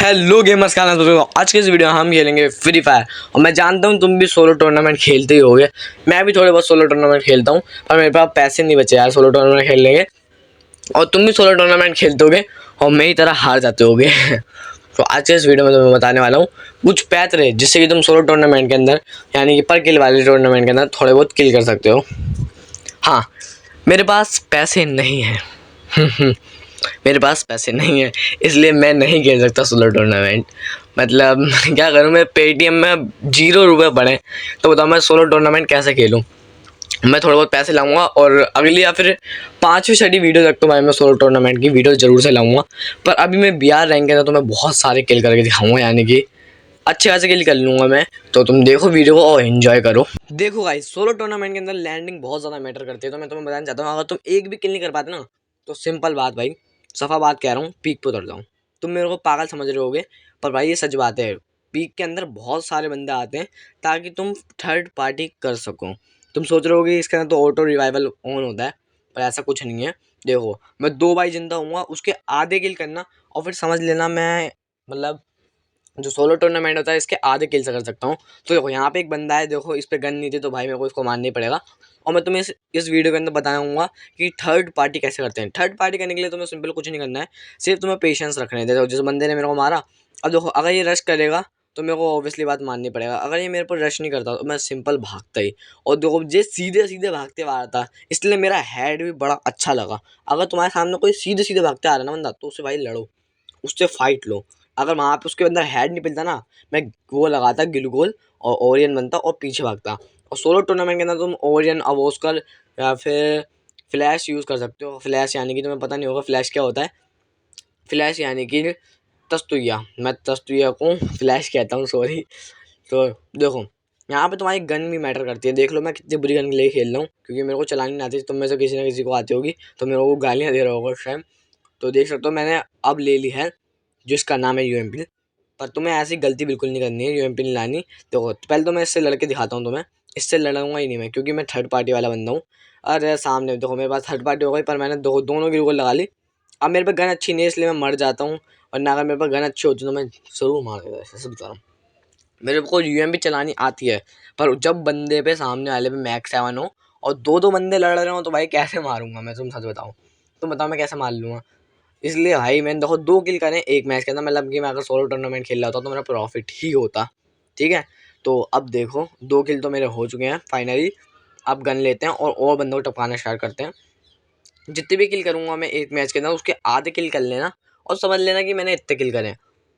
Hello gamers का नाम दोस्तों, आज के इस वीडियो में हम खेलेंगे फ्री फायर। और मैं जानता हूँ तुम भी सोलो टूर्नामेंट खेलते ही होगे। मैं भी थोड़े बहुत सोलो टूर्नामेंट खेलता हूँ, पर मेरे पास पैसे नहीं बचे यार सोलो टूर्नामेंट खेलने के। और तुम भी सोलो टूर्नामेंट खेलते होगे और मेरी तरह हार जाते होगे। तो आज के इस वीडियो में तुम्हें बताने वाला हूँ कुछ पैतरे जिससे कि तुम सोलो टूर्नामेंट के अंदर यानी कि पर किल वाले टूर्नामेंट के अंदर थोड़े बहुत किल कर सकते हो। हाँ, मेरे पास पैसे नहीं हैं। मेरे पास पैसे नहीं है, इसलिए मैं नहीं खेल सकता सोलो टूर्नामेंट। मतलब क्या करूँ, मैं पेटीएम में 0 रुपये पड़े तो बताओ मैं सोलो टूर्नामेंट कैसे खेलूँ। मैं थोड़े बहुत पैसे लाऊंगा और अगली या फिर 5वीं 6वीं वीडियो तक तो भाई मैं सोलो टूर्नामेंट की वीडियो ज़रूर से लाऊंगा। पर अभी मैं BR रैंक के अंदर तो मैं बहुत सारे किल करके दिखाऊंगा, यानी कि अच्छे खासे किल कर लूँगा मैं। तो तुम देखो वीडियो को और एंजॉय करो। देखो गाइस, सोलो टूर्नामेंट के अंदर लैंडिंग बहुत ज़्यादा मैटर करती है। तो मैं तुम्हें बताना चाहता हूँ, अगर तुम एक भी किल नहीं कर पाते ना तो सिंपल बात भाई, सफ़ा बात कह रहा हूँ, पीक पे उतर जाऊँ। तुम मेरे को पागल समझ रहे होगे, पर भाई ये सच बात है। पीक के अंदर बहुत सारे बंदे आते हैं ताकि तुम थर्ड पार्टी कर सको। तुम सोच रहे होगे इसके अंदर तो ऑटो रिवाइवल ऑन होता है, पर ऐसा कुछ नहीं है। देखो, मैं 2 बाई जिंदा हूँ, उसके आधे किल करना और फिर समझ लेना मैं मतलब जो सोलो टूर्नामेंट होता है इसके आधे किल से कर सकता हूँ। तो देखो यहाँ पे एक बंदा है, देखो इस पे गन नहीं थी तो भाई मेरे को इसको मारना ही पड़ेगा। और मैं तुम्हें इस वीडियो के अंदर बताऊंगा कि थर्ड पार्टी कैसे करते हैं। थर्ड पार्टी करने के लिए तुम्हें सिंपल कुछ नहीं करना है, सिर्फ तुम्हें पेशेंस रखना है। देखो जिस बंदे ने मेरे को मारा, अब देखो अगर ये रश करेगा तो मेरे को ऑब्वियसली बात माननी पड़ेगा। अगर ये मेरे पर रश नहीं करता तो मैं सिंपल भागता ही। और देखो ये सीधे सीधे भागते आ रहा था, इसलिए मेरा हेड भी बड़ा अच्छा लगा। अगर तुम्हारे सामने कोई सीधे सीधे भागते आ रहा है ना बंदा, तो उससे भाई लड़ो, उससे फाइट लो। अगर वहाँ पे उसके अंदर हेड नहीं मिलता ना, मैं वो लगाता ग्लूकोल और ओरियन बनता और पीछे भागता। और सोलो टूर्नामेंट के अंदर तुम ओरियन, अवोस्कर या फिर फ्लैश यूज़ कर सकते हो। फ्लैश यानी कि तुम्हें पता नहीं होगा फ्लैश क्या होता है। फ्लैश यानी कि तस्तुइया, मैं तस्तुइया को फ्लैश कहता हूँ, सॉरी। तो देखो यहाँ पे तुम्हारी गन भी मैटर करती है। देख लो मैं कितनी बुरी गन ले खेल रहा हूँ, क्योंकि मेरे को चलानी नहीं आती। तुम में से किसी ना किसी को आती होगी तो मेरे को गालियाँ दे रहा होगा उस टाइम। तो देख सकते हो मैंने अब ले ली है जिसका नाम है UMP। पर तुम्हें ऐसी गलती बिल्कुल नहीं करनी है, UMP नहीं लानी। देखो पहले तो मैं इससे लड़के दिखाता हूँ तुम्हें। इससे लड़ूंगा ही नहीं मैं, क्योंकि मैं थर्ड पार्टी वाला बंदा हूँ। अरे सामने देखो मेरे पास थर्ड पार्टी हो गई, पर मैंने दोनों की गोल लगा ली। अब मेरे पे गन अच्छी नहीं है इसलिए मैं मर जाता हूँ, वरना अगर मेरे पास गन अच्छी होती तो मैं ज़रूर मार देता। ऐसे बता रहा हूँ, मेरे को UMP चलानी आती है। पर जब बंदे पे सामने वाले पे मैक्स 7 हो और दो बंदे लड़ रहे हो तो भाई कैसे मारूंगा मैं, तुम सच बताओ। तुम बताओ मैं कैसे मार लूँगा। इसलिए भाई मैंने देखो 2 किल करे एक मैच के अंदर। मतलब कि मैं अगर सोलो टूर्नामेंट खेल रहा होता तो मेरा प्रॉफिट ही होता, ठीक है। तो अब देखो 2 किल तो मेरे हो चुके हैं फाइनली। अब गन लेते हैं और बंदों को टपकाना स्टार्ट करते हैं। जितने भी किल करूँगा मैं एक मैच के अंदर, उसके आधे किल कर लेना और समझ लेना कि मैंने इतने किल करे।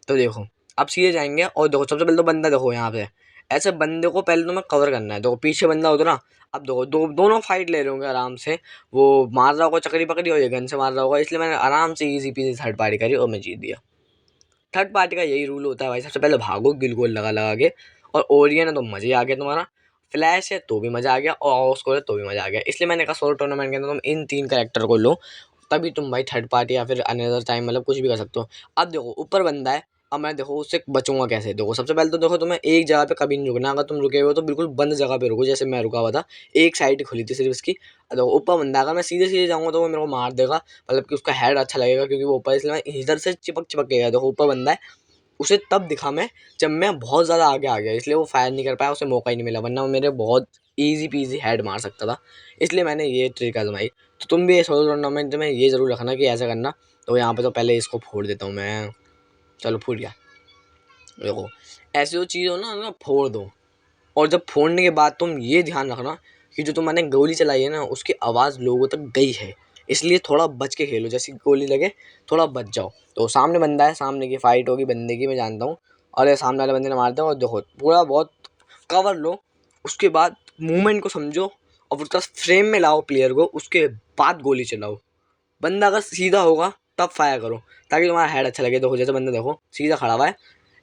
तो देखो अब सीधे जाएंगे और देखो सबसे पहले तो बंदा देखो यहाँ पे, ऐसे बंदे को पहले तो मैं कवर करना है। देखो पीछे बंदा उतरा, अब देखो दोनों फाइट ले रहे होंगे आराम से। वो मार रहा होगा चक्री पकड़ी और ये गन से मार रहा होगा, इसलिए मैंने आराम से ईजी पीजी थर्ड पार्टी करी और मैं जीत दिया। थर्ड पार्टी का यही रूल होता है भाई, सबसे पहले भागो गिल गोल लगा लगा के। और ओरियन है तो मज़े आ गया तुम्हारा, फ्लैश है तो भी मज़ा आ गया, और ऑस्कर है तो भी मज़ा आ गया। इसलिए मैंने कहा सोलो टूर्नामेंट के अंदर तुम इन 3 कैरेक्टर को लो, तभी तुम भाई थर्ड पार्टी या फिर अनदर टाइम मतलब कुछ भी कर सकते हो। अब देखो ऊपर बंदा है, अब मैं देखो उससे बचूंगा कैसे। देखो सबसे पहले तो देखो तुम्हें एक जगह पे कभी नहीं रुकना। अगर तुम रुके हो तो बिल्कुल बंद जगह पे रुको, जैसे मैं रुका हुआ था, एक साइड खुली थी सिर्फ इसकी। देखो ऊपर बंदा, अगर मैं सीधे सीधे जाऊँगा तो वो मेरे को मार देगा, मतलब कि उसका हेड अच्छा लगेगा क्योंकि वो ऊपर, इसलिए मैं इधर से चिपक चिपक के गया। देखो ऊपर बंदा है, उसे तब दिखा मैं जब मैं बहुत ज़्यादा आगे आ गया, इसलिए वो फायर नहीं कर पाया, उसे मौका ही नहीं मिला, वरना वो मेरे बहुत ईजी पीजी हेड मार सकता था। इसलिए मैंने ये ट्रिक आजमाई। तो तुम भी सोलो टूर्नामेंट में ये ज़रूर रखना कि ऐसा करना। तो यहाँ पे तो पहले इसको फोड़ देता हूँ मैं, चलो फूट गया। देखो ऐसी जो चीज़ हो ना फोड़ दो। और जब फोड़ने के बाद तुम ये ध्यान रखना कि जो तुमने गोली चलाई है ना उसकी आवाज़ लोगों तक गई है, इसलिए थोड़ा बच के खेलो। जैसी गोली लगे थोड़ा बच जाओ। तो सामने बंदा है, सामने की फाइट होगी बंदे की, मैं जानता हूँ। और ये सामने वाले बंदे ने मार दिया। और देखो पूरा बहुत कवर लो, उसके बाद मूवमेंट को समझो और उसका फ्रेम में लाओ प्लेयर को, उसके बाद गोली चलाओ। बंदा अगर सीधा होगा तब फायर करो ताकि तुम्हारा हेड अच्छा लगे। देखो जैसे बंदा देखो सीधा खड़ा हुआ है,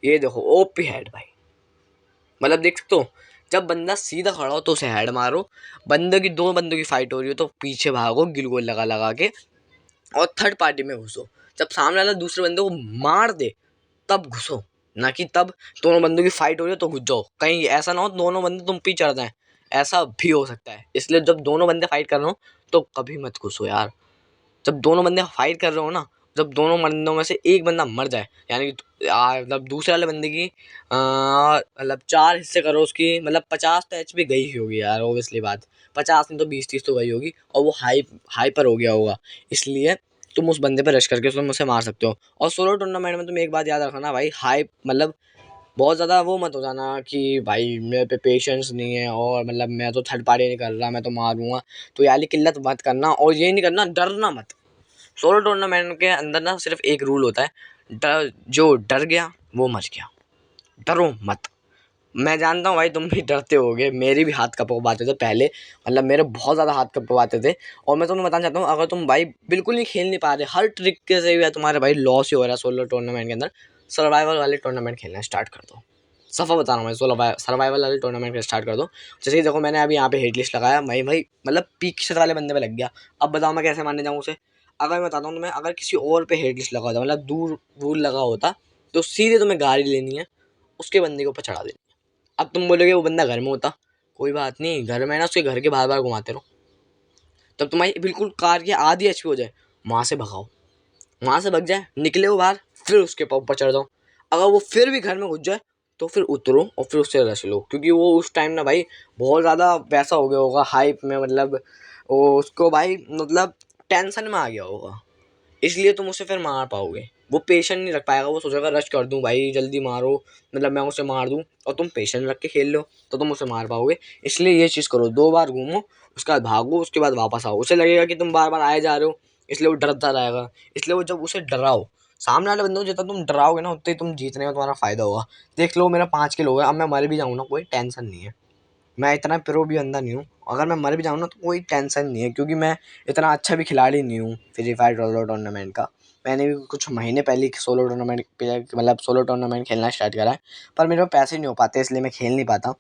ये देखो ओपी हेड भाई, मतलब देख सकते हो। जब बंदा सीधा खड़ा हो तो उसे हेड मारो। दो बंदों की फाइट हो रही हो तो पीछे भागो गिल गोल लगा लगा के और थर्ड पार्टी में घुसो। जब सामने वाला दूसरे बंदे को मार दे तब घुसो, ना कि तब दोनों बंदों की फाइट हो रही हो तो घुस जाओ। कहीं ऐसा ना हो दोनों बंदे तुम पे चढ़ जाएं, ऐसा भी हो सकता है। इसलिए जब दोनों बंदे फाइट कर रहे हो तो कभी मत घुसो यार। जब दोनों बंदे फाइट कर रहे हो ना जब दोनों बंदों में से एक बंदा मर जाए, यानी कि मतलब दूसरे वाले बंदे की मतलब 4 हिस्से करो उसकी, मतलब 50 तो एचपी गई ही होगी यार, ऑब्वियसली बात, 50 नहीं तो 20-30 तो गई होगी, और वो हाइपर हो गया होगा, इसलिए तुम उस बंदे पर रश करके तुम उसे मार सकते हो। और सोलो टूर्नामेंट में तुम एक बात याद रखना भाई, हाइप मतलब बहुत ज़्यादा वो मत हो जाना कि भाई मेरे पे पेशेंस नहीं है और मतलब मैं तो थर्ड पार्टी नहीं कर रहा, मैं तो मारूंगा, तो यार किल्लत मत करना, और ये नहीं करना, डरना मत। सोलो टूर्नामेंट के अंदर ना सिर्फ एक रूल होता है, जो डर गया वो मर गया, डरो मत। मैं जानता हूँ भाई तुम भी डरते होगे, मेरे भी हाथ कपकपाते थे पहले, मतलब मेरे बहुत ज़्यादा हाथ कपकपाते थे। और मैं तुम्हें बताना चाहता हूँ, अगर तुम भाई बिल्कुल नहीं खेल नहीं पा रहे, हर तरीके से भी तुम्हारे भाई लॉस ही हो रहा है सोलो टूर्नामेंट के अंदर, सर्वाइवल वाले टूर्नामेंट खेलना स्टार्ट कर दो। सफ़ा बता रहा हूँ मैं, सर्वाइवल वाले टूर्नामेंट स्टार्ट कर दो। जैसे कि देखो मैंने अभी यहाँ पे हेट लिस्ट लगाया, भाई मतलब पीक से वाले बंदे पे लग गया। अब बताओ मैं कैसे मानने जाऊँ उसे। अगर मैं बताता हूँ तुम्हें, अगर किसी और पे हेट लिस्ट लगा होता, मतलब दूर दूर लगा होता, तो सीधे तुम्हें गाड़ी लेनी है, उसके बंदे के ऊपर चढ़ा देनी। अब तुम बोलोगे वो बंदा घर में होता, कोई बात नहीं, घर में ना उसके घर के बाहर बाहर घुमाते रहो, तब तुम्हारी बिल्कुल कार की आधी एचपी हो जाए, वहाँ से भगाओ, वहाँ से भग जाए, निकले वो बाहर, फिर उसके ऊपर चढ़ जाओ। अगर वो फिर भी घर में घुस जाए तो फिर उतरो और फिर उससे रश लो, क्योंकि वो उस टाइम ना भाई बहुत ज़्यादा वैसा हो गया होगा हाइप में, मतलब वो उसको भाई मतलब टेंशन में आ गया होगा, इसलिए तुम उसे फिर मार पाओगे। वो पेशेंस नहीं रख पाएगा, वो सोचेगा रश कर दूं भाई जल्दी मारो, मतलब मैं उसे मार दूं, और तुम पेशेंस रख के खेल लो तो तुम उसे मार पाओगे। इसलिए ये चीज़ करो, 2 बार घूमो, उसके बाद भागो, उसके बाद वापस आओ। उसे लगेगा कि तुम बार बार आए जा रहे हो, इसलिए वो डरता रहेगा। इसलिए वो जब उसे डराओ, सामने वाले बंदे को जितना तुम डराओगे ना, उतने ही तुम जीतने में तुम्हारा फायदा होगा। देख लो मेरा 5 किल हो गया, अब मैं मर भी जाऊँ ना कोई टेंशन नहीं है, मैं इतना प्रो भी बंदा नहीं हूँ, अगर मैं मर भी जाऊँ ना तो कोई टेंशन नहीं है, क्योंकि मैं इतना अच्छा भी खिलाड़ी नहीं हूँ फ्री फायर सोलो टूर्नामेंट का। मैंने भी कुछ महीने पहले सोलो टूर्नामेंट मतलब सोलो टूर्नामेंट खेलना स्टार्ट करा है, पर मेरे पास पैसे नहीं हो पाते, इसलिए मैं खेल नहीं पाता,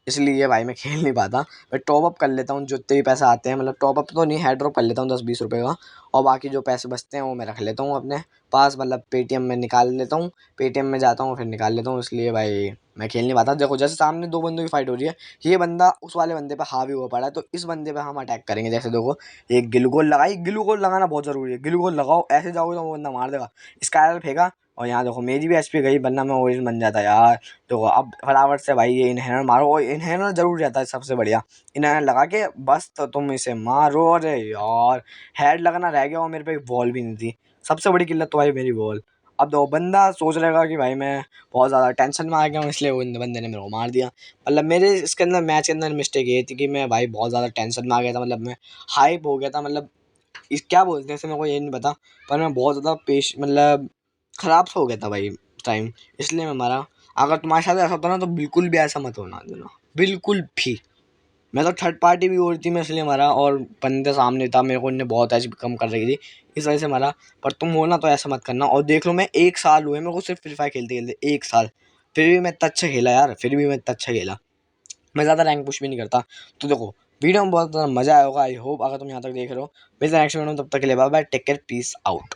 इसलिए भाई मैं खेल नहीं पाता। मैं टॉप अप कर लेता हूँ जितने भी पैसे आते हैं, मतलब टॉप अप तो नहीं, हेड ड्रॉप कर लेता हूँ 10-20 रुपये का, और बाकी जो पैसे बचते हैं वो मैं रख लेता हूँ अपने पास, मतलब पेटीएम में निकाल लेता हूँ, पेटीएम में जाता हूँ फिर निकाल लेता हूँ, इसलिए भाई मैं खेल नहीं पाता। देखो जैसे सामने 2 बंदों की फाइट हो रही है, ये बंदा उस वाले बंदे पे हावी हुआ पड़ा है, तो इस बंदे पे हम अटैक करेंगे। जैसे देखो एक गिलुगोल लगाई, गिलुगोल लगाना बहुत ज़रूरी है, गिलुगोल लगाओ, ऐसे जाओगे तो वो बंदा मार देगा, स्काइरल फेंका, और यहाँ देखो मेरी भी एचपी गई, वरना मैं ओरिजिन बन जाता यार। देखो अब फटाफट से भाई ये इनहेलर मारो, और इनहेलर जरूर रहता है सबसे बढ़िया, इनहेलर लगा के बस तो तुम इसे मारो। अरे यार हेड लगना रह गया और मेरे पे वॉल भी नहीं थी, सबसे बड़ी किल्लत तो भाई मेरी वॉल। अब दो बंदा सोच रहेगा कि भाई मैं बहुत ज़्यादा टेंशन में आ गया हूँ, इसलिए वो बंदे ने मेरे को मार दिया। मतलब मेरे इसके अंदर मैच के अंदर मिस्टेक ये थी कि मैं भाई बहुत ज़्यादा टेंशन में आ गया था, मतलब मैं हाइप हो गया था, मतलब इस क्या बोलते हैं इसे मेरे को ये नहीं पता, पर मैं बहुत ज़्यादा मतलब ख़राब सा हो गया था भाई टाइम, इसलिए मैं मारा। अगर तुम्हारे साथ ऐसा होता ना तो बिल्कुल भी ऐसा मत होना देना, बिल्कुल भी। मैं तो थर्ड पार्टी भी हो रही थी, मैं इसलिए मारा, और बंदे सामने था, मेरे को इनने बहुत ऐसी कम कर रही थी, इस वजह से मारा। पर तुम हो ना तो ऐसा मत करना। और देख लो मैं 1 साल हुए मेरे को सिर्फ फ्री फायर खेलते खेलते, 1 साल, फिर भी मैं इतना अच्छा खेला यार, फिर भी मैं इतना अच्छा खेला, मैं ज़्यादा रैंक पुश भी नहीं करता। तो देखो वीडियो में बहुत ज़्यादा मज़ा आया होगा, आई होप। अगर तुम यहाँ तक देख रहे हो, मिलते हैं नेक्स्ट वीडियो में, तब तक के लिए bye bye, take care, peace out.